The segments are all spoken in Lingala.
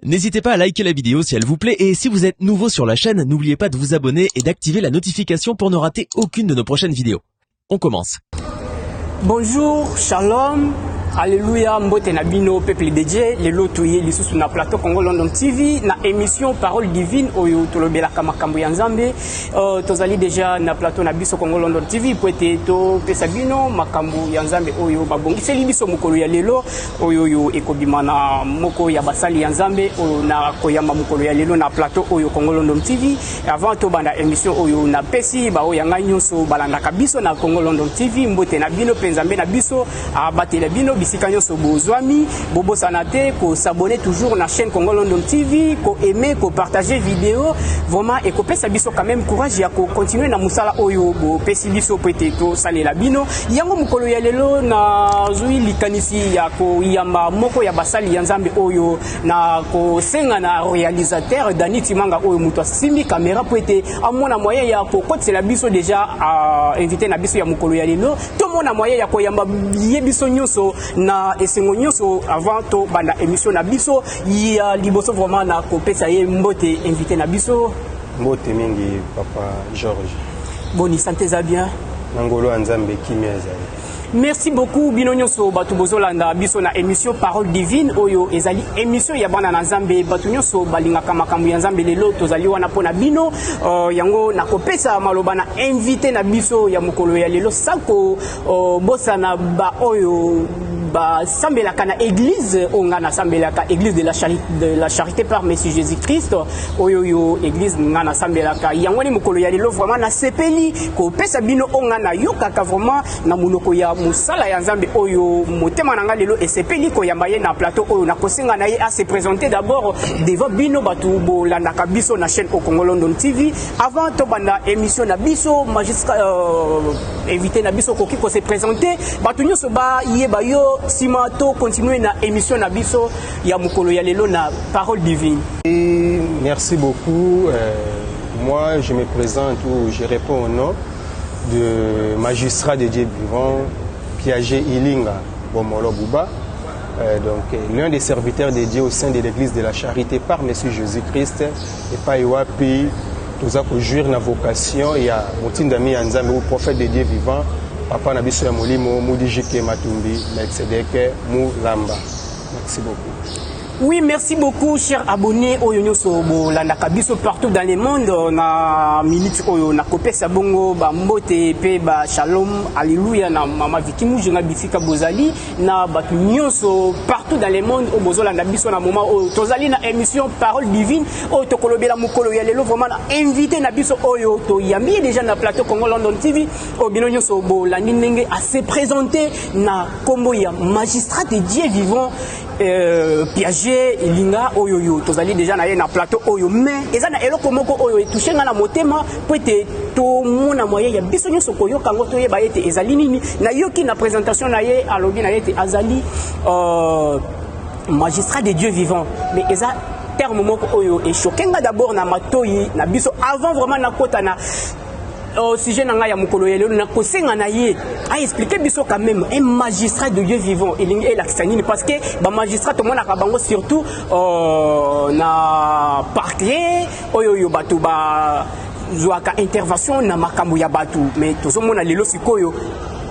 N'hésitez pas à liker la vidéo si elle vous plaît et si vous êtes nouveau sur la chaîne, n'oubliez pas de vous abonner et d'activer la notification pour ne rater aucune de nos prochaines vidéos. On commence. Bonjour, shalom, alléluia, mbote na bino, peuple de Dieu, le lotoye, lisusu na plateau Congo London TV, na émission Parole Divine, oyo tolobela kamakambo ya Nzambe, tozali déjà na plateau na biso Congo London TV, po ete to pesa bino, makambo ya Nzambe oyo babongiseli biso mokolo ya lelo, oyo yo ekobima na moko ya basali ya Nzambe, oyo na koyamba mokolo ya lelo na plateau oyo Congo London TV, avant to banda émission oyo na pesi, ba oyo yanga nyonso balandaka biso na Congo London TV, mbote na bino, Nzambe na biso, abatela bino, bisika nyonso bozwami, bobo sanate, ko s'abonner toujours na chaîne Congo London TV, ko aimer, ko partager vidéo, vraiment, et ko pesa biso quand même courage ya ko continuer na musala oyo, bo pesi biso pete to salela bino, yango mukolo ya lelo na zui likanisi ya ko yamba moko ya basali ya Nzambe oyo, na ko senga na réalisateur, Dani Timanga oyo muto simbi caméra pete, amona moyen ya ko kotela biso déjà invité na biso ya mukolo ya lelo, to mona moyen ya koyamba yebiso nyonso na esengo nyonso avant to banda émission na biso ya liboso vraiment na kopesa ye mbote invité na biso mbote mingi papa Georges boni santé za bien nangolo Nzambe kimia ezali. Merci beaucoup bino nyonso batu bozolanda biso na émission Parole Divine oyo ezali émission ya bana na Nzambe batu nyonso balingaka makambo ya Nzambe lelo tozali wana pona bino yango nakopesa maloba na invité na biso ya mokolo ya lelo sako bosa na ba oyo ba sambelaka na église onga na sambelaka église de la charité par Messie Jésus-Christ oyo yo église nga na sambelaka yango ni mokolo ya lelo vraiment na sepeli ko pesa bino onga na yokaka vraiment na munoko ya musala ya Nzambe oyo motema nanga lelo esepeli ko yamba ye na plateau oyo na kosenga na ye à se présenter d'abord devant bino batu bolandaka biso na chaîne au Congo London TV avant to banda émission na biso magistrat invité na biso koki ko se présenter batu nyonso ba yeba yo sima to continuer na émission na biso ya mukolo ya lelo na Parole Divine. Et merci beaucoup. Moi je me présente ou je réponds au nom de magistrat de Dieu vivant Piaget Ilinga Bomolo Bouba, donc l'un des serviteurs de Dieu au sein de l'église de la charité par Messie Jésus-Christ et pas Iwapi, tous à jouir na vocation et à Motindami Nzambe ou prophète de Dieu vivant Papa Nabiso ya Molimo Moudijike Matumbi Melchizedek Moulamba. Merci beaucoup. Oui, merci beaucoup, chers abonnés. Oyo nyonso bolandaka biso partout dans le monde. Na minute oyo na kopesa bongo ba mbote pe ba shalom, alléluia na mama Vikimu jenga bisika bozali na batu nyonso partout dans le monde o bozolanda biso na moment oyo tozali na émission Parole Divine oyo tokolobela mukolo ya lelo vraiment na invité na biso oyo to yambi déjà na plateau Congo London TV o bino nyonso bolandi ndenge à se présenter na kombo ya magistrat de Dieu vivant Piaget Ilinga oyo yo tozali déjà na ye na plateau oyo mais eza na eloko moko oyo etouché nga na motema po ete to mona moyen ya biso nyonso koyoka ngo to yeba ete ezali nini na yoki na présentation na ye alobi na ye ete azali magistrat de Dieu vivant mais eza terme moko oyo et choqué nga d'abord na matoyi na biso avant vraiment na kota na au sujet nanga ya mukolo ya lelo na kosenga na ye a expliquer biso quand même un magistrat de Dieu vivant elingi elakisanini parce que ba magistrat to mona ka bango surtout na parquet oyo yo batu ba zwaka intervention na makambo ya batu mais tozomona lelo sikoyo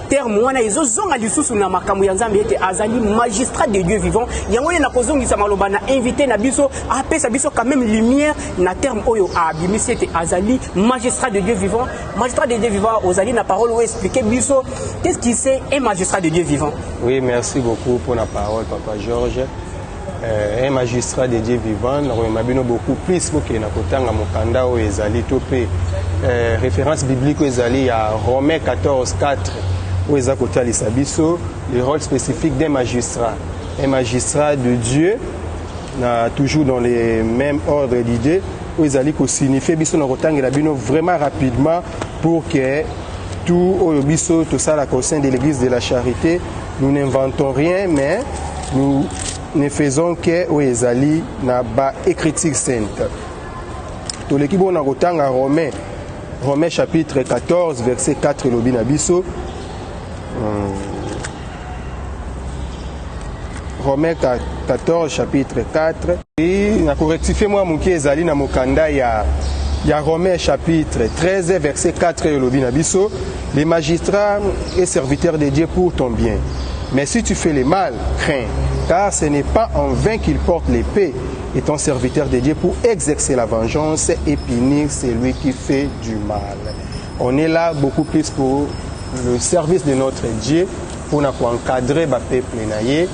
terme wana ezozonga lisusu na makambo ya Nzambe ete azali magistrat de Dieu vivant yango na kozongisa maloba na invité na biso apesa biso quand même lumière na terme oyo abimisi ete azali magistrat de Dieu vivant magistrat de Dieu vivant ozali na parole ou expliquer biso qu'est-ce qui c'est un magistrat de Dieu vivant. Oui, merci beaucoup pour la parole papa Georges. Un magistrat de Dieu vivant mabino beaucoup plus pour que na kotanga mokanda o ezali topé référence biblique ezali à Romains 14:4 où ils ont le rôle spécifique d'un magistrat. Un magistrat de Dieu, toujours dans les mêmes ordres d'idées, où ils allaient signifier vraiment rapidement pour que tout ça au sein de l'église de la charité, nous n'inventons rien, mais nous ne faisons que où ils allaient na ba écriture sainte. Tout l'équipe on a Romains chapitre 14 verset 4 l'obinabiso. Romains 14, chapitre 4. Et na correctifier moi muki ezali na mokanda ya Romains chapitre 13 verset 4 yolobi na biso, les magistrats et serviteurs de Dieu pour ton bien. Mais si tu fais le mal, crains, car ce n'est pas en vain qu'il porte l'épée et ton serviteur de Dieu pour exercer la vengeance et punir celui qui fait du mal. On est là beaucoup plus pour le service de notre Dieu, pour encadrer le peuple naïe.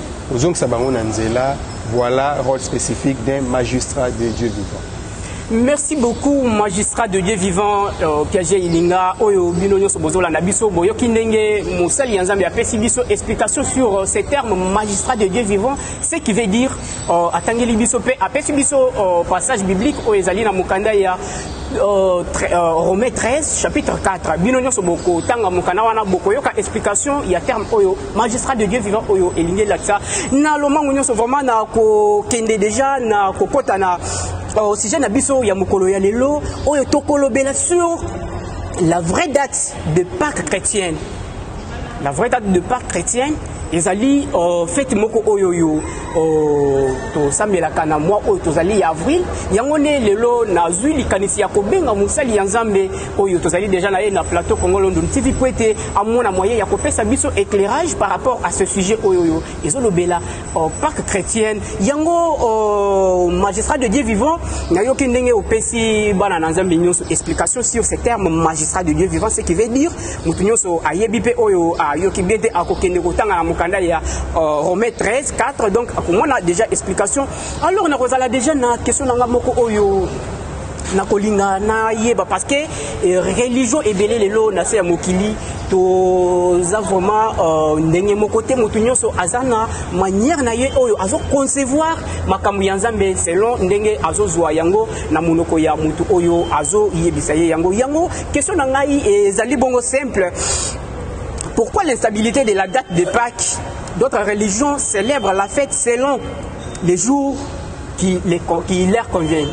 Voilà le rôle spécifique d'un magistrat de Dieu vivant. Merci beaucoup, magistrat de Dieu vivant, Piaget Ilinga, Oyo Binonyo Sobozola Nabiso, Boyo Kindenge, Moussali Yanzambi, Apesi Biso, explication sur ces termes magistrat de Dieu vivant, ce qui veut dire, Atangeli Biso, Apesi Biso, passage biblique, Oyezalina Mukanda, il y a Romains 13, chapitre 4, Binonyo Soboko, Tanga Mukana Wana Boko, Yoka, explication, il y a terme Oyo, magistrat de Dieu vivant, Oyo Elinge Latsa, na Loma Munyo Sovoma, na ko Kende déjà, na Kokota, na si j'ai nabiso ya mukolo ya lelo oyo tokolo bela sur la vraie date de Pâques chrétienne. La vraie date de Pâques chrétienne ezali fête moko oyo yo to sambela kana mois oyo tozali avril yango ne lelo nazwi likanisi ya kobenga musali ya Nzambe oyo tozali déjà na na plateau Congo London TV po ete amona moyen ya kopesa biso éclairage par rapport à ce sujet oyo yo ezolobela Pâques chrétienne yango magistrat de Dieu vivant na yoki ndenge opesi bana na Nzambe nyonso explication sur ce terme magistrat de Dieu vivant, ce qui veut dire mutu nyonso ayebi pe oyo ayoki biete akokende kotanga na mukanda ya Romains 13 4 donc on a déjà explication. Alors on a déjà une question na moko oyo na kolinga na yeba parce que religion ebele lelo na se ya mokili to za vraiment ndenge moko te mutu nyonso azana manière na ye oyo azo concevoir makambo ya Nzambe selon ndenge azozwa yango na monoko ya mutu oyo azo yebisa ye yango question na ngai ezali bongo simple. Pourquoi l'instabilité de la date de Pâques? D'autres religions célèbrent la fête selon les jours qui leur conviennent.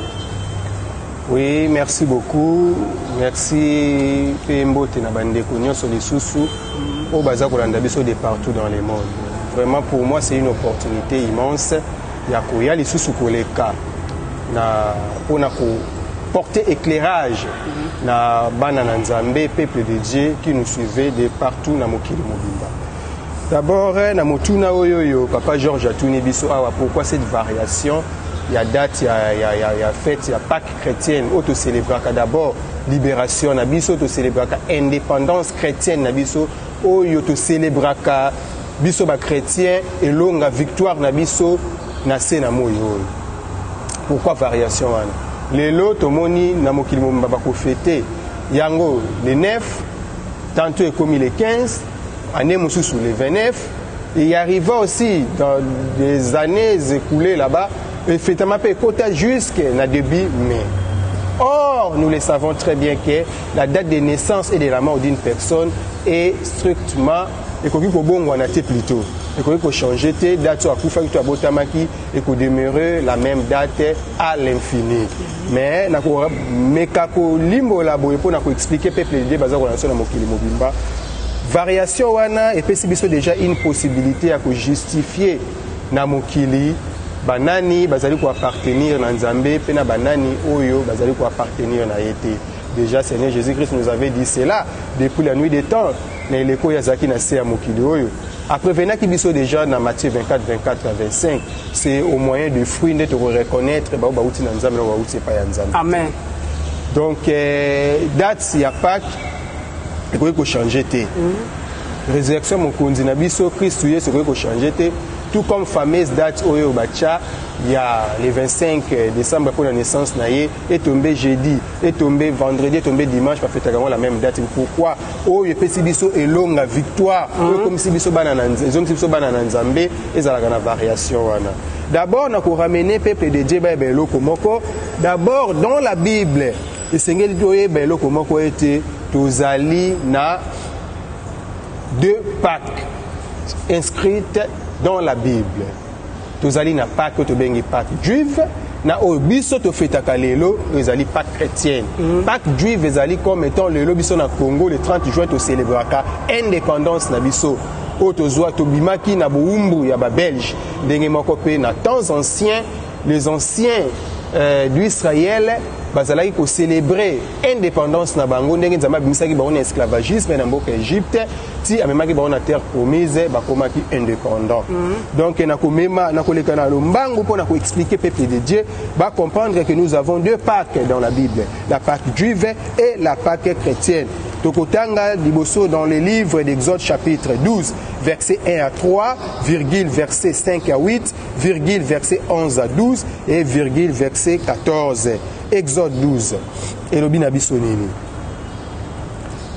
Oui, merci beaucoup. Merci Pembo Tenabande Konyo sur les sous-sous au bazar Kolandabiso de partout dans le monde. Vraiment pour moi c'est une opportunité immense. Il y a les sous-sous pour les cas. Pour porter éclairage na Banana Nzambe, peuple de Dieu qui nous suivait de partout na Mokili Mobimba. D'abord, na Motuna Oyoyo, Papa Georges Atouni Biso, pourquoi cette variation? Il y a date, il y a fête, il y a Pâques chrétienne, auto célébraka d'abord libération na biso, auto célébraka indépendance chrétienne na biso, oyo to célébraka biso ba chrétien et longa victoire na biso na sena moyo. Pourquoi variation wana? Lelo tomoni na mokili momba ba ko fêter yango le 9, tantôt est comme le 15, année mosusu le 29, et il arriva aussi dans des années écoulées là-bas, effectivement peut côté jusqu'à début mai. Or, nous le savons très bien que la date de naissance et de la mort d'une personne est strictement et qu'on peut plutôt et qu'on peut changer la date à Koufa qui botamaki et qu'on demeurer la même date à l'infini. Mais kako limbo la boye pour expliquer peuple de bazar relation na mokili mobimba. Variation wana et puis c'est déjà une possibilité à justifier na mokili banani bazali ko appartenir na Nzambe pe na banani oyo bazali ko appartenir na yete. Déjà Seigneur Jésus-Christ nous avait dit cela depuis la nuit des temps. Na eleko ya zaki na se ya mokili oyo. Après venant qui biso déjà dans Matthieu 24 24 à 25, c'est au moyen de fruits de te reconnaître ba uti na Nzambe na ba uti pa ya Nzambe. Amen. Donc date ya Pâques il faut changer té. Résurrection mokonzi na biso Christ Yesu il faut changer té. Tout comme fameuse date oyo bacha il y a le 25 décembre pour la naissance naie est tombé jeudi est tombé vendredi est tombé dimanche pas fait la même date. Pourquoi oyo pesi biso et longue victoire comme si biso bana Nzambe et za la variation wana. D'abord na ko ramener peuple de Dieu ba eloko moko. D'abord dans la Bible et sengeli doye ba eloko moko était tozali na deux Pâques inscrites dans la Bible. Tozali na Pâques to bengi Pâques juive na obiso to fetaka lelo ezali Pâques chrétienne. Pâques juive ezali comme étant lelo biso na Congo le 30 juin to célébraka indépendance na biso. O tozwa to bimaki na boumbu ya ba Belge ndenge moko pe na temps ancien les anciens d'Israël bazalaki ko célébrer indépendance na bango ndenge nzambe abimisaki bango na esclavagisme na mboka Égypte ti amemaki bango na terre promise bakomaki indépendant. Donc na komema na koleka na lombango pour na ko expliquer peuple de Dieu va comprendre que nous avons deux Pâques dans la Bible, la Pâque juive et la Pâque chrétienne. Tokotanga liboso dans le livre d'Exode chapitre 12 verset 1 à 3, virgule verset 5 à 8, virgule verset 11 à 12 et virgule verset 14. Exode 12. Elobi na biso nini.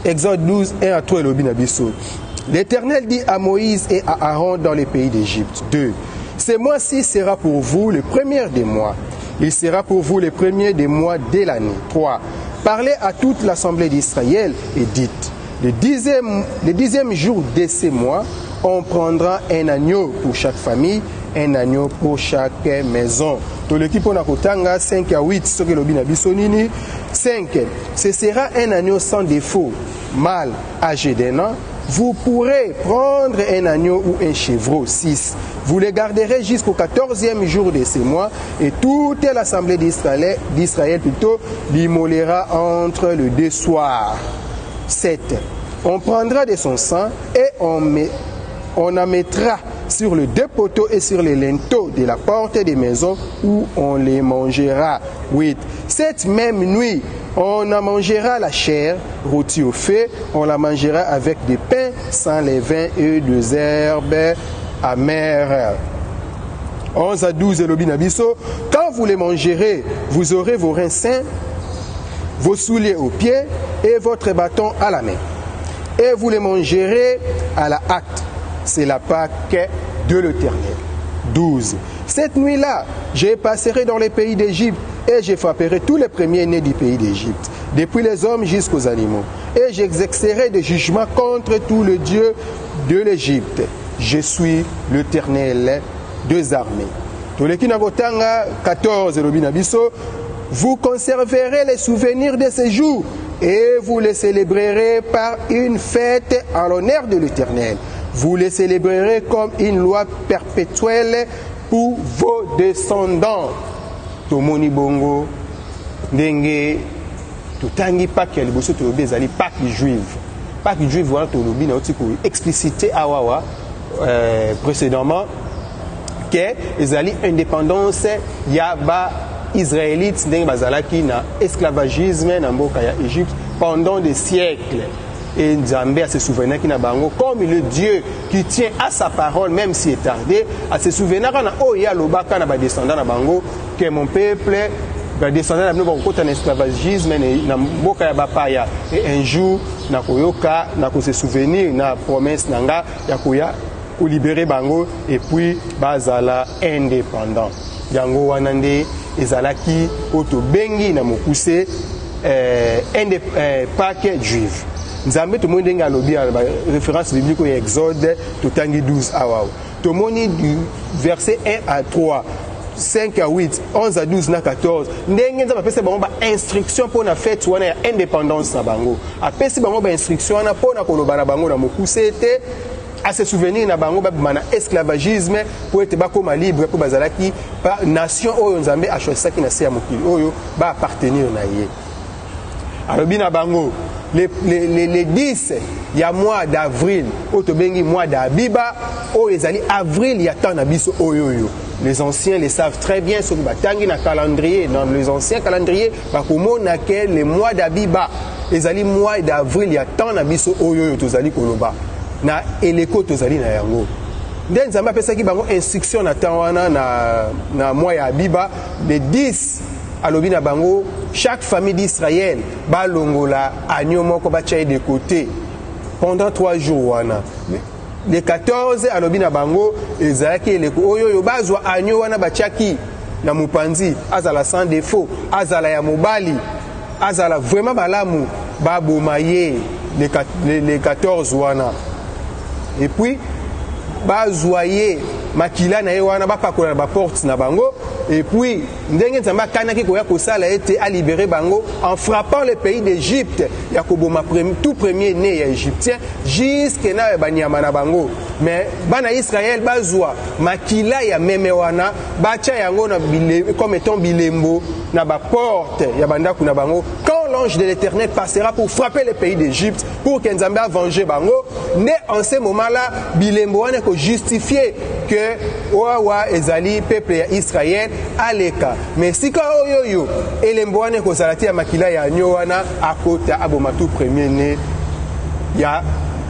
Exode 12, 1 à 3, Elobi na biso. L'Éternel dit à Moïse et à Aaron dans les pays d'Égypte. 2. Ce mois-ci sera pour vous le premier des mois. Il sera pour vous le premier des mois de l'année. 3. Parlez à toute l'assemblée d'Israël et dites, le dixième jour de ces mois, on prendra un agneau pour chaque famille, un agneau pour chaque maison. Tout l'équipe on a kotanga 5 à 8, ce que l'obin a bisonini. 5. Ce sera un agneau sans défaut, mâle, âgé d'un an. Vous pourrez prendre un agneau ou un chevreau. 6. Vous les garderez jusqu'au 14e jour de ces mois et toute l'assemblée d'Israël plutôt l'immolera entre les deux soirs. 7. On prendra de son sang et on en mettra sur les deux poteaux et sur les linteaux de la porte des maisons où on les mangera. 8. Cette même nuit, on en mangera la chair rôtie au feu, on la mangera avec des pains sans levain et des herbes amères. 11 à 12, Elobi Nabiso. Quand vous les mangerez, vous aurez vos reins sains, vos souliers aux pieds et votre bâton à la main. Et vous les mangerez à la hâte. C'est la Pâque de l'Éternel. 12. Cette nuit-là, je passerai dans les pays d'Égypte et je frapperai tous les premiers-nés du pays d'Égypte, depuis les hommes jusqu'aux animaux. Et j'exercerai des jugements contre tous les dieux de l'Égypte. Je suis l'Éternel des armées. 14, vous conserverez les souvenirs de ces jours et vous les célébrerez par une fête en l'honneur de l'Éternel. Vous les célébrerez comme une loi perpétuelle pour vos descendants. Tomoni bongo, ndenge, totangi Pâques ya liboso tolobi ezali Pâques juive. Pâques juive wana tolobi na oti ko explicité awawa précédemment que ezali indépendance ya ba israélites ndenge bazalaki na esclavagisme na mboka ya Égypte pendant des siècles. Et Nzambe a se souvenir qu'il bango comme le Dieu qui tient à sa parole même s'il est tardé, à se souvenir qu'on a oya lobaka na ba descendant na bango que mon peuple ba descendant na bango ko en esclavagisme na mboka ya bapaya et un jour na koyoka na ko se souvenir na promesse nanga ya koya ko libérer bango et puis bazala indépendant. Yango wanande ezalaki oto bengi na mokuse Pâques juive. Nzambe to monde nga lobi référence biblique au Exode totangi 12 awa. To moni du verset 1 à 3, 5 à 8, 11 à 12 na 14. Ndenge nzamba pesa bango ba instruction pour na fête wana ya indépendance na bango. Apesi bango ba instruction wana pour na koloba na bango na mokusete à se souvenir na bango ba mana esclavagisme pour être bakoma libre pour bazalaki pa nation oyo Nzambe a choisi ki na se ya mokili oyo ba appartenir na ye. Alobi na bango les 10 il y a mois d'avril otobengi mois d'Abiba o ezali avril ya temps na biso oyoyo. Les anciens le savent très bien sur batangi na calendrier dans les anciens calendriers bakomona que les mois d'Abiba ezali mois d'avril ya temps na biso oyoyo tozali koloba na eleko tozali na yango. Nde Nzambe apesaki bango instruction na temps wana na mois ya Abiba les 10 alobi na bango chaque famille d'Israël ba longola agneau moko ba tchaye de côté pendant 3 jours wana. Les 14 alobi na bango ezalaki eleko oyo bazwa agneau wana ba tchaki na mupanzi azala sans défaut azala ya mobali azala vraiment balamu ba bomaye les 14 wana. Et puis bazwa ye makila na ye wana ba pakola ba porte na bango Et puis, ndenge nzamba kanaki koya kosala ete a libéré bango en frappant le pays d'Égypte. Yakoboma tout premier né égyptien jusqu'à na banyama na bango. Mais bana Israël bazwa makila ya memewana bacha yango na comme étant bilembo na ba porte ya bandako na bango. Quand l'ange de l'Éternel passera pour frapper le pays d'Égypte, pour que Nzambe a vengé bango, né en ce moment-là bilembo wana ko justifier que owa ezali peuple ya Israël aleka. Mais si ka oyoyo elembo wana ko salati ya makila ya nyowana akota aboma tout premier né ya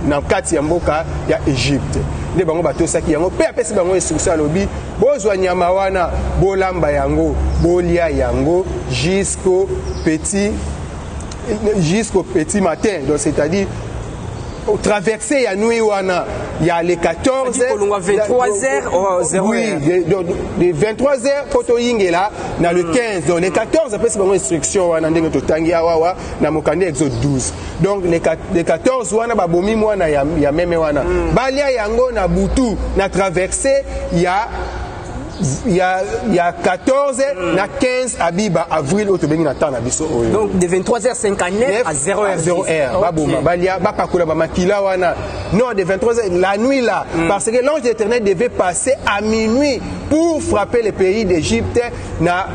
na kati ya mboka ya Égypte. Nde bango batosaki yango pe apesi bango instruction alobi bozwa nyama wana bolamba yango bolia yango jusqu'au petit matin. Donc c'est-à-dire traverser ya nuit wana ya les 14 23h. Oui, de 23h poto yingela na le 15. Donc les 14 après c'est une instruction wana ndenge totangi awa na mokande Exode 12. Donc les 14 wana babomi mwana ya meme wana balia yango na butu na traverser ya 14 na 15 abiba avril otobengi na temps na biso oyo. Donc de 23h59 à 0h. Baboma balia bapakula ba makila wana. Non, de 23h la nuit là parce que l'ange de l'Éternel devait passer à minuit pour frapper le pays d'Égypte na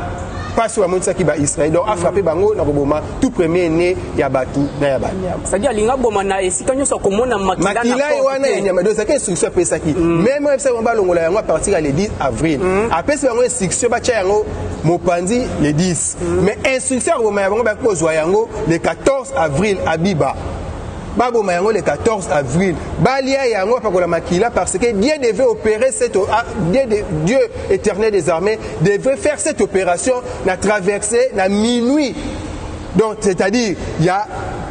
pas sur la qui ba Israël. Donc a frappé bango na boma tout premier né ya batu na ya banya. C'est-à-dire linga boma na esika nyoso komona makila wana nyama do saka instruction pesaki. Même ça on ba longola yango à partir le 10 avril. Après ça bango instruction ba tia yango mopandi le 10. Mais instruction boma ya bango ba kozwa yango le 14 avril abiba. Baboma yango le 14 avril. Balia yango pakola makila parce que Dieu devait opérer Dieu éternel des armées devait faire cette opération na traversée na minuit. Donc c'est-à-dire il y a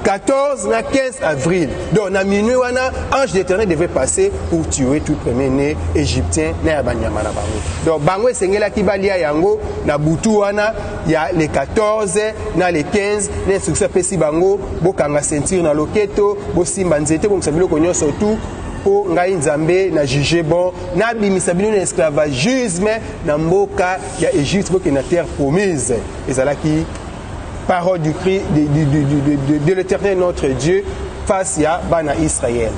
14 na 15 avril. Donc na minuit wana ange d'éternel devait passer pour tuer tout premier né égyptien na banyama na bango. Donc bango esengela ki balia yango na butu wana ya les 14 na les 15 l'instruction pesi bango bokanga ceinture na loketo bosimba nzete bomsabilo konyo surtout pour ngai nzambe na juger bon na bimisa bino na esclavagisme na mboka ya Égypte boke na terre promise ezalaki parole du cri de l'Éternel notre Dieu face à Bana Israël.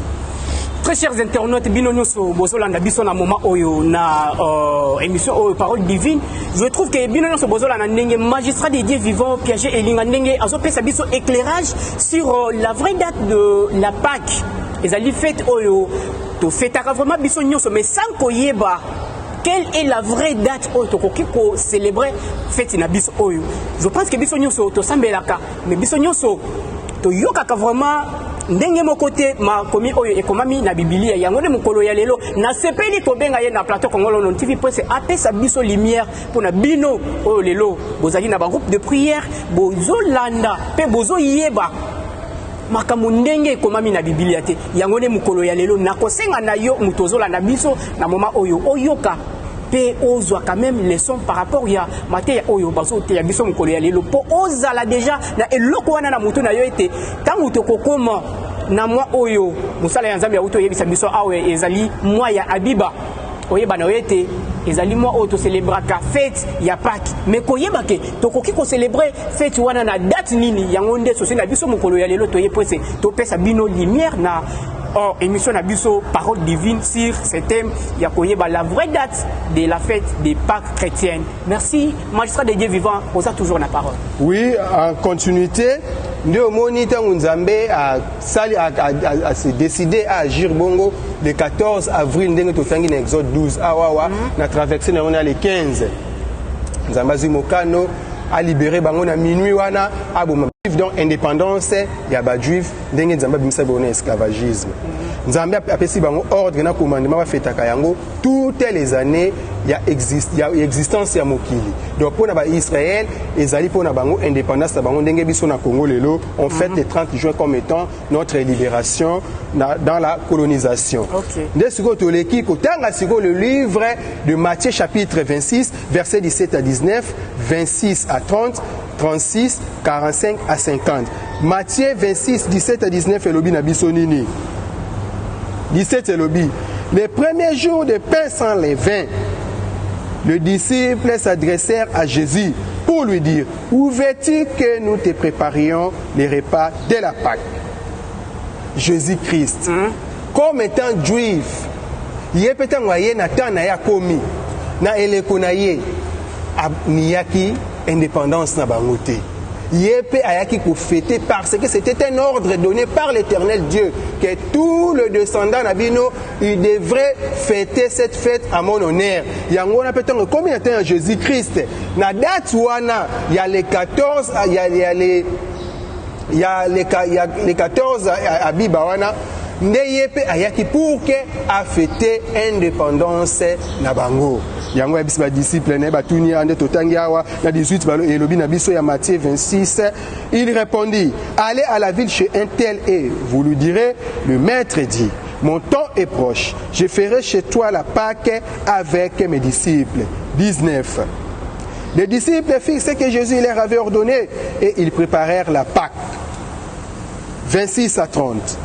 Très chers internautes, bino nyoso bozolanda biso na moment oyo na émission oyo parole divine. Je trouve que bino nyoso bozolanda ndenge magistrat des dieux vivants Piaget elinga ndenge azopesa biso éclairage sur la vraie date de la Pâque. Ezali fête oyo to fêtaka vraiment biso nyoso mais sans koyeba quelle est la vraie date oyo ko célébrer fête na biso oyo. Je pense que biso nyoso to sambelaka mais biso nyoso to yokaka vraiment ndenge mokote ma komi oyo ekomami na Biblia yango ne mukolo ya lelo na sepeli ko benga ye na plateau Congolo non TV pour apesa biso lumière pour na bino oyo lelo bozali na ba groupe de prière bozolanda pe bozo yeba makambo ndenge ekomami na Biblia te yango ne mukolo ya lelo nakosenga na yo mutozola na biso na moma oyo oyoka pe ozwa quand même leçon par rapport ya mateya oyo baso te ya biso mukolo ya lelo po ozala déjà na eloko wana na muto na yo ete tangu tokokoma na mwa oyo musala ya Nzambe ya uto yebisa biso awe ezali mwa ya abiba oyeba na ete ezali mwa oyo to célébraka fête ya Pâques mais koyeba ke tokoki ko célébrer fête wana na date nini yango nde sosi na biso mukolo ya lelo toyepese to pesa bino lumière na émission na biso parole divine sur ce thème ya koyeba la vraie date de la fête des Pâques chrétiennes. Merci magistrat des dieux vivants, on a toujours la parole. Oui, en continuité, nde omoni tango Nzambe a se décidé à agir bongo le 14 avril ndenge totangi na Exode 12 awawa na traversé na on a le 15. Nzambe azwi mokano a libéré bango na minuit wana aboma donc indépendance ya ba juif ndenge Nzambe bimisa bona esclavagisme. Nzambe apesi bango ordre na commandement ba fetaka yango toutes les années ya existence ya mokili. Donc pour na ba Israël ezali pour na bango indépendance na bango ndenge biso na Congo lelo on fête le 30 juin comme étant notre libération dans la colonisation. Nde siko toleki kotanga siko le livre de Matthieu chapitre 26 versets 17 à 19, 26 à 30, 36, 45 à 50. Matthieu 26, 17 à 19 elobi na biso nini. 17 elobi. Les premiers jours de pain sans levain, Les disciples s'adressèrent à Jésus pour lui dire, où veux-tu que nous te préparions les repas de la Pâque? Jésus-Christ, comme étant juif, il est peut-être na temps na ya komi na eleko na ye niyaki indépendance na bango te. Yépe ayaki ko fêter parce que c'était un ordre donné par l'Éternel Dieu que tout le descendant nabino il devrait fêter cette fête à mon honneur. Yango na peut-être comme il y a Jésus-Christ na date wana il y a les 14 il y a les 14 abiba wana nde yepe ayaki pour que a fêter indépendance na bango. Yango yabisi ba disciple ne batuni ande totangi awa na 18 balo elobi na biso ya Matthieu 26. Il répondit, allez à la ville chez un tel et vous lui direz, le maître dit, mon temps est proche, je ferai chez toi la Pâque avec mes disciples. 19. Les disciples firent ce que Jésus leur avait ordonné et ils préparèrent la Pâque. 26 à 30.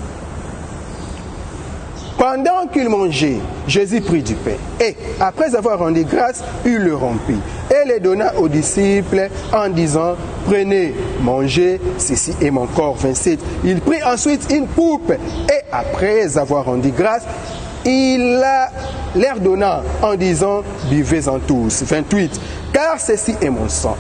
Pendant qu'ils mangeaient, Jésus prit du pain et, après avoir rendu grâce, il le rompit et le donna aux disciples en disant, prenez, mangez, ceci est mon corps. 27. Il prit ensuite une coupe et, après avoir rendu grâce, il leur donna en disant, buvez-en tous. 28. Car ceci est mon sang,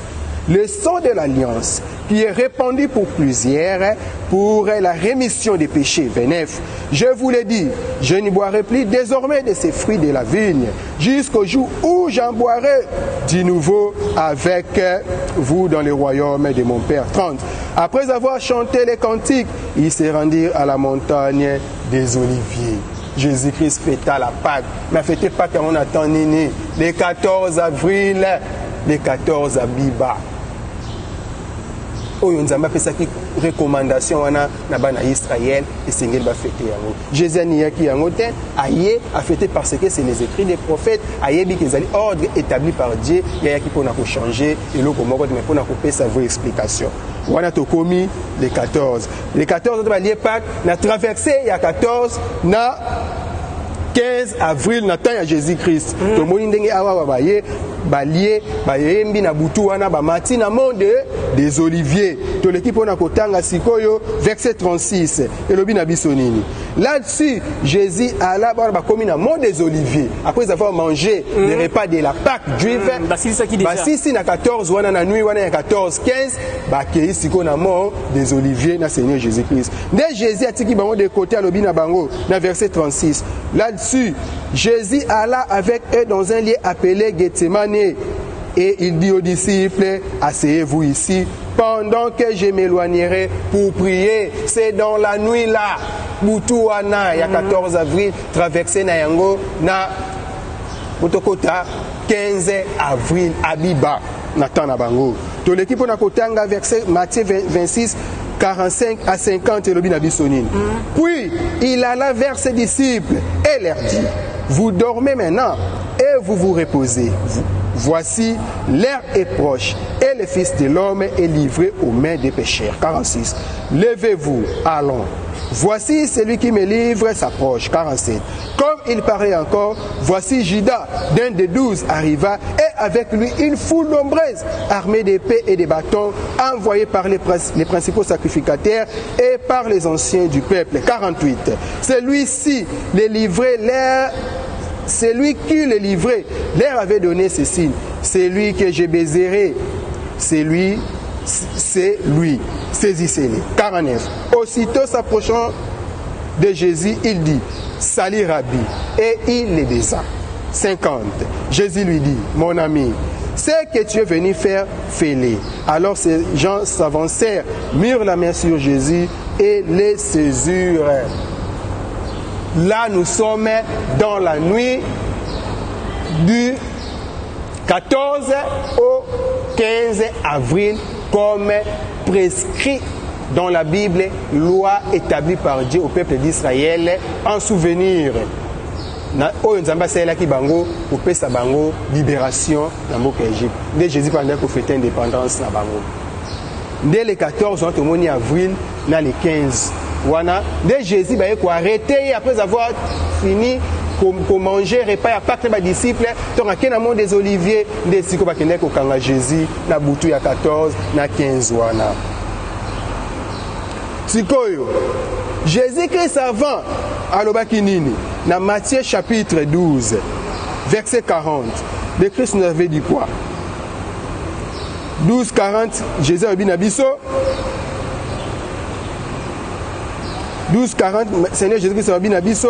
le sang de l'alliance, qui est répandu pour plusieurs, pour la rémission des péchés. 29. Je vous l'ai dit, je n'y boirai plus désormais de ces fruits de la vigne, jusqu'au jour où j'en boirai du nouveau avec vous dans le royaume de mon Père. 30. Après avoir chanté les cantiques, ils se rendirent à la montagne des Oliviers. Jésus-Christ fêta la Pâque. Mais fêtez Pâque on attend Nini. Le 14 avril, le 14 Abiba. Oyo nzamba pesaki recommandation wana na bana Israël et sengeli ba fêter yango. Jésus niyaki yango te aye a fêter parce que c'est les écrits des prophètes ayebi que ezali ordre établi par Dieu yaki pona ko changer et loko moko mais pona ko pesa vraie explication. Wana tokomi le 14. Le 14 ba lié Pâques na traversé ya 14 na 15 avril na temps ya Jésus-Christ. Tomoni ndenge awa baye balie bayembi na butu wana bamati na monde des oliviers. To l'équipe on a kotanga sikoyo verset 36 elobi na biso nini. Là-dessus, Jésus alla bakomi na monde des oliviers après avoir mangé les repas de la Pâque juive. Basisi na 14 wana na nuit wana ya 14 15 bakei siko na mont des oliviers na Seigneur Jésus-Christ. Dès Jésus atiki bango de côté alobi na bango na verset 36. Là-dessus, Jésus alla avec eux dans un lieu appelé Gethsemane et il dit aux disciples, asseyez-vous ici pendant que je m'éloignerai pour prier. C'est dans la nuit là, Boutouana, il y a 14 avril, traversé na yango na Botokota 15 avril, Abiba, Nathan Nabango. Tout l'équipe on a kotanga verset Matthieu 26. 45 à 50 et le binabisonine. Puis il alla vers ses disciples et leur dit, vous dormez maintenant et vous vous reposez. Voici, l'heure est proche et le Fils de l'homme est livré aux mains des pécheurs. 46. Levez-vous, allons. Voici celui qui me livre s'approche. 47. Comme il parlait encore, voici Judas, d'un des 12, arriva et avec lui une foule nombreuse, armée d'épées et de bâtons, envoyés par les principaux sacrificateurs et par les anciens du peuple. 48. Celui-ci les livrait l'air. Celui qui le livrait leur avait donné ces signes. C'est lui que je baiserai. C'est lui. Saisissez-les. 49. Aussitôt s'approchant de Jésus, il dit, Salut Rabbi, et il les baisa. 50. Jésus lui dit, mon ami, ce que tu es venu faire, fais-le. Alors ces gens s'avancèrent, mirent la main sur Jésus et les saisirent. Là, nous sommes dans la nuit du 14 au 15 avril, comme prescrit dans la Bible, loi établie par Dieu au peuple d'Israël en souvenir. Oyo nzamba saelaki bango pour pesa bango libération na mboka Égypte. Dès Jésus pendant pour fêter indépendance na bango. Dès le 14 on tomoni avril na le 15. Wana dès Jésus ba ko arrêté après avoir fini pour manger repas ya Pâques ba disciples donc akena monde des oliviers nde siko bakende ko kanga Jésus na butu ya 14 na 15 wana sikoyo Jésus-Christ avant alobaki nini na Matthieu chapitre 12 verset 40 le Christ nous avait dit quoi 12:40 Jésus a dit na biso 12:40 Seigneur Jésus-Christ a dit na biso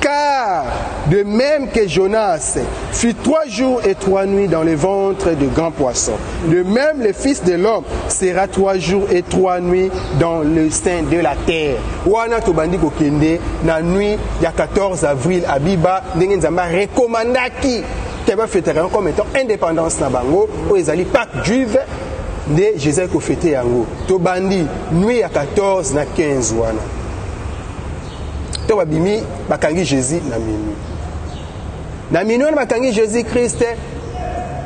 car de même que Jonas fut 3 jours et 3 nuits dans le ventre de grands poissons, de même le Fils de l'homme sera 3 jours et 3 nuits dans le sein de la terre. Wana tobandi kokende na nuit ya 14 avril abiba ndenge nzamba recommandaki keba fêter comme étant indépendance na bango o ezali Pâques juive de Jésus ko fêter yango. Tobandi nuit ya 14 na 15 wana. To babimi bakangi Jésus na minuit. Na minuit on bakangi Jésus Christ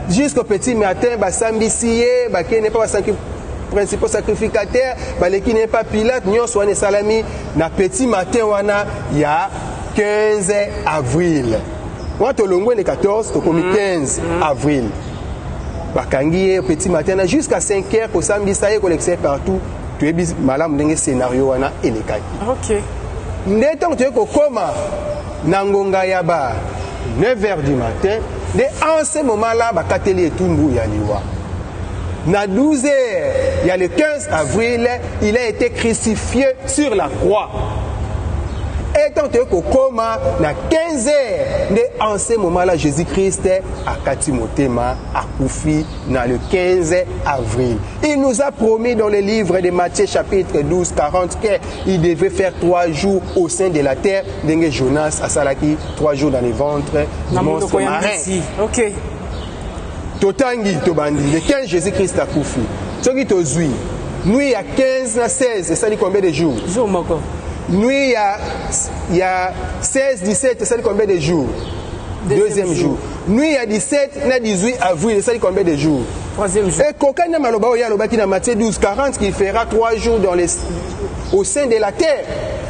jusqu'au petit matin basambisiye bakene pas basanki principaux sacrificateurs baleki n'est pas Pilate nyonso wana salami na petit matin wana ya 15 avril. Moi to longwe le 14 to komi 15 avril. Bakangi petit matin jusqu'à 5 heures ko sambisa ye collecter partout. Tu es malamu ndenge scénario wana elekaki. OK. Ndetong tu kokoma nangonga yaba 9h du matin de en ce moment là bakateli etumbu ya liwa na 12h il y a le 15 avril il a été crucifié sur la croix et tant que kokoma na 15h de en ce moment là Jésus-Christ a kati motema akufi na le 15 avril. Il nous a promis dans le livre de Matthieu chapitre 12:40 qu'il devait faire 3 jours au sein de la terre d'enge Jonas a salaki 3 jours dans le ventre du monstre marin. OK. Totangi tobandi le 15 Jésus-Christ akufi. Soki tozui nuit à 15 na 16 ça dit combien de jours? Jour moko. Nuit il y a 16 17 ça dit combien de jours? Deuxième jour. Nuit à 17 na 18 avril ça dit combien de jours? Troisième jour. Et kokana maloba oya lobaki na Matthieu 12:40 qui fera 3 jours dans au sein de la terre.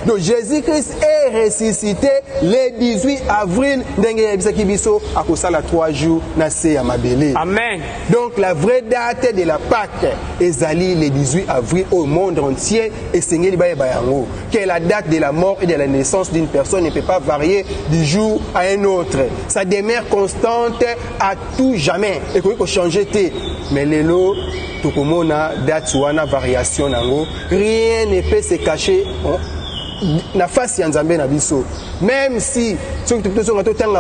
Donc Jésus-Christ est ressuscité le 18 avril ndenge yebisaki biso akosala 3 jours na se ya mabele. Amen. Donc la vraie date de la Pâques ezali le 18 avril au monde entier et sengeli bayeba yango que la date de la mort et de la naissance d'une personne ne peut pas varier du jour à un autre. Ça demeure constante à tout jamais et qu'on peut changer té mais lelo tokomona date wana variation nango rien ne peut se cacher na face ya nzambe na biso même si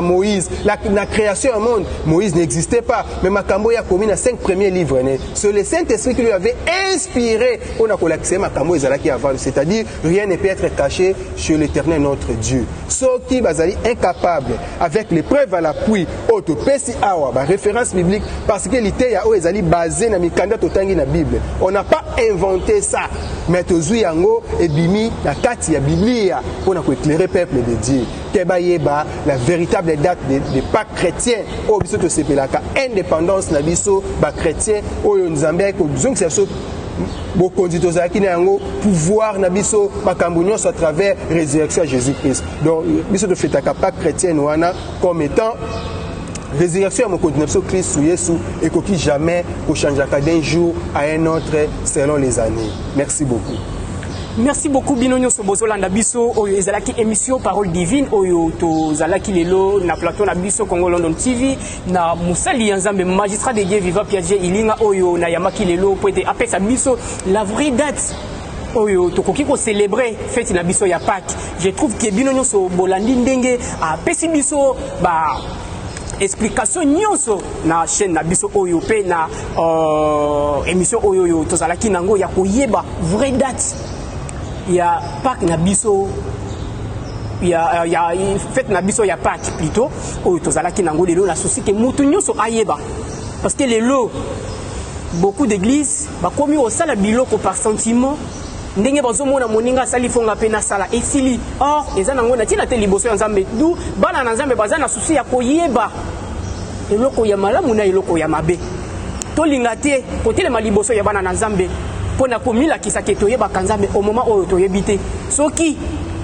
Moïse la création du monde Moïse n'existait pas mais makambo ya komi na 5 premiers livres c'est le Saint-Esprit qui lui avait inspiré on a collecté makambo ezalaki avant c'est-à-dire rien ne peut être caché chez l'Éternel notre Dieu ceux qui bazali incapable avec les preuves à l'appui autopesi awa ba référence biblique parce que l'ité ya o ezali basé na mikanda totangi na Bible on n'a pas inventé ça mais tozui yango ebimi na kati ya Biblia pour éclairer peuple de Dieu Kebayeba la véritable date de Pâques chrétien au biso to sepelaka indépendance na biso ba chrétien oyo nzambe ko zongi so bokondi tozalaki na yango pouvoir na biso makambo nyonso à travers résurrection de Jésus-Christ donc biso to fetaka Pâques chrétienne wana comme étant résurrection à mon continent Christ ou Yesu et qui jamais au changeaka d'un jour à un autre selon les années. Merci beaucoup. Merci beaucoup Binonyo Sobozolanda biso oyo ezalaki émission Parole Divine oyo tozalaki lelo na plateau na biso Congo London TV na musali nzambe magistrat de Dieu vivant Piaget ilinga oyo na yamaki lelo po ete apesa biso la vraie date oyo tokoki ko célébrer fête na biso ya Pâques. Je trouve que Binonyo Sobolandi ndenge apesi biso ba explication nyonso na chaîne na biso oyo pe na émission oyo tozalaki nango ya koyeba vraie date ya Pâques na biso ya fête na biso ya Pâques plutôt oyo tozalaki nango lelo na souci que mutu nyonso ayeba parce que lelo beaucoup d'églises bakomi osala biloko par sentiment ndenge bazomona moninga sali fonga pe na sala esili or eza nango na tina te liboso ya nzambe du bana na nzambe baza na souci ya koyeba eloko ya malamu na eloko ya mabe tolinga te kotelema liboso ya bana na nzambe pona komila kisake toyebaka nzambe au moment oyo toyebi te soki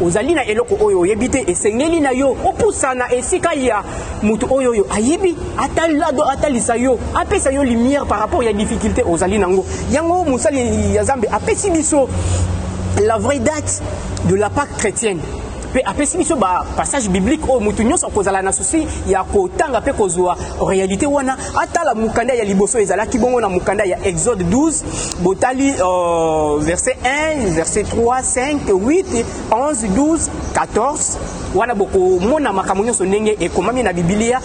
ozali na eloko oyo oyebi te esengeli na yo opusana esika ya mutu oyo ayebi atalisa yo apesa yo lumière par rapport ya difficulté ozali nango yango musali ya nzambe apesi biso la vraie date de la Pâque chrétienne. Apesi biso ba passage biblique o mutu nyonso kozala na souci ya kotanga pe kozwa réalité wana atala mukanda ya liboso ezalaki bongo na mukanda ya Exode 12 botali verset 1 verset 3 5 8 11 12 14 wana boko mona makambo nyonso ndenge ekomami na Biblia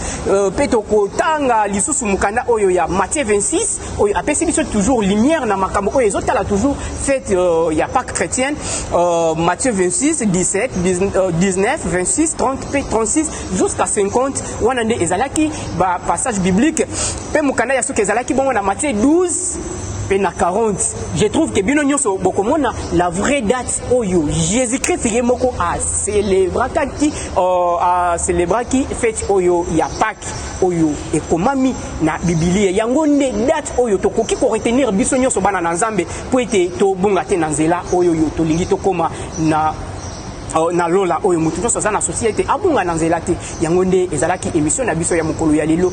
pe tokotanga lisusu mukanda oyo ya Matthieu 26 oyo apesi biso toujours lumière na makambo oyo ezotala toujours fête ya Pâque chrétienne Matthieu 26 17 19, 26, 30, 36 jusqu'à 50 wana nde ezalaki ba passage biblique pe mukanda ya soki ezalaki bongo na Matthieu 12 pe na 40. Je trouve que bino nyonso bokomona la vraie date oyo Jésus-Christ ye moko a célébraki fête oyo ya Pâques oyo ekomami na Biblia yango nde date oyo tokoki ko retenir biso nyonso bana na Nzambe po ete to bunga te na nzela oyo yo tolingi tokoma na lola oyo mutu nyonso aza na société abunga na nzela te yango nde ezalaki émission na biso ya mokolo ya lelo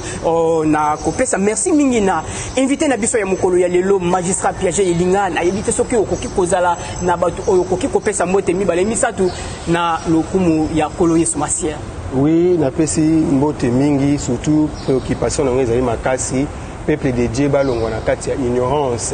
na kopesa merci mingi na invité na biso ya mokolo ya lelo magistrat Piaget Elinga na yebi te soki okoki kozala na bato oyo okoki kopesa mbote mibale misatu na lokumu ya kolo Yesu Masiya. Oui, napesi mbote mingi surtout préoccupation na ngeza makasi peuple de Dieu balongwa na kati ya ignorance.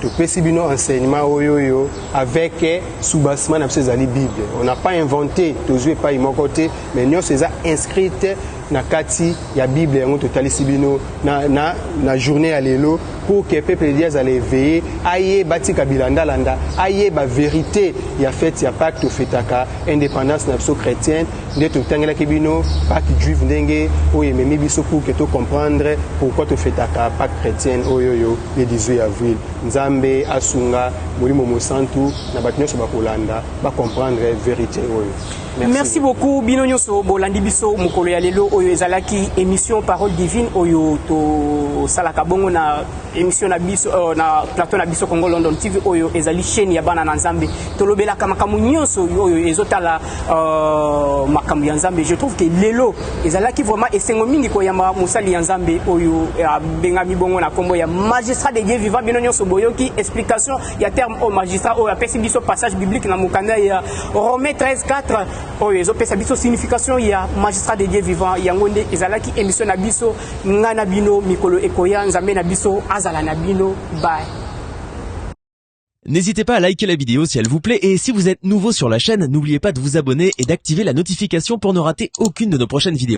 Topesi bino enseignement oyoyo avec soubassement na biso ezali Bible. On n'a pas inventé, tozwe pas imokote, mais nyonso eza inscrite na kati ya Bible yango totalisi bino na journée ya lelo pour que peuple de Dieu azale éveillé aye batika bilanda landa aye ba vérité ya fête ya Pâques tofetaka indépendance na biso chrétienne nde totangela ki bino Pâques juive ndenge oyo ememi biso pour que to comprendre pourquoi tofetaka Pâques chrétienne oyoyo le 18 avril. Nzambe asunga molimo mosantu na bato nyonso bakolanda ba comprendre vérité oyo. Merci beaucoup bino nyonso bolandi biso mokolo ya lelo oyo ezalaki émission parole divine oyo to salaka bongo na émission na biso na plateau na biso Congo London TV oyo ezali chaîne ya bana na Nzambe tolobelaka makambo nyonso oyo ezotala makambo ya Nzambe. Je trouve que lelo ezalaki vraiment esengo mingi ko ya musali ya Nzambe oyo bengami bongo na kombo ya magistrat de Dieu vivant bino nyonso boyoki explication ya terme au magistrat oyo apesi biso passage biblique na mukanda ya Romains 13:4 oyo ezopesa biso signification ya magistrat de Dieu vivant yango nde ezalaki émission na biso nga na bino mikolo ekoya Nzambe na biso azala na bino. Bye. N'hésitez pas à liker la vidéo si elle vous plaît et si vous êtes nouveau sur la chaîne, n'oubliez pas de vous abonner et d'activer la notification pour ne rater aucune de nos prochaines vidéos.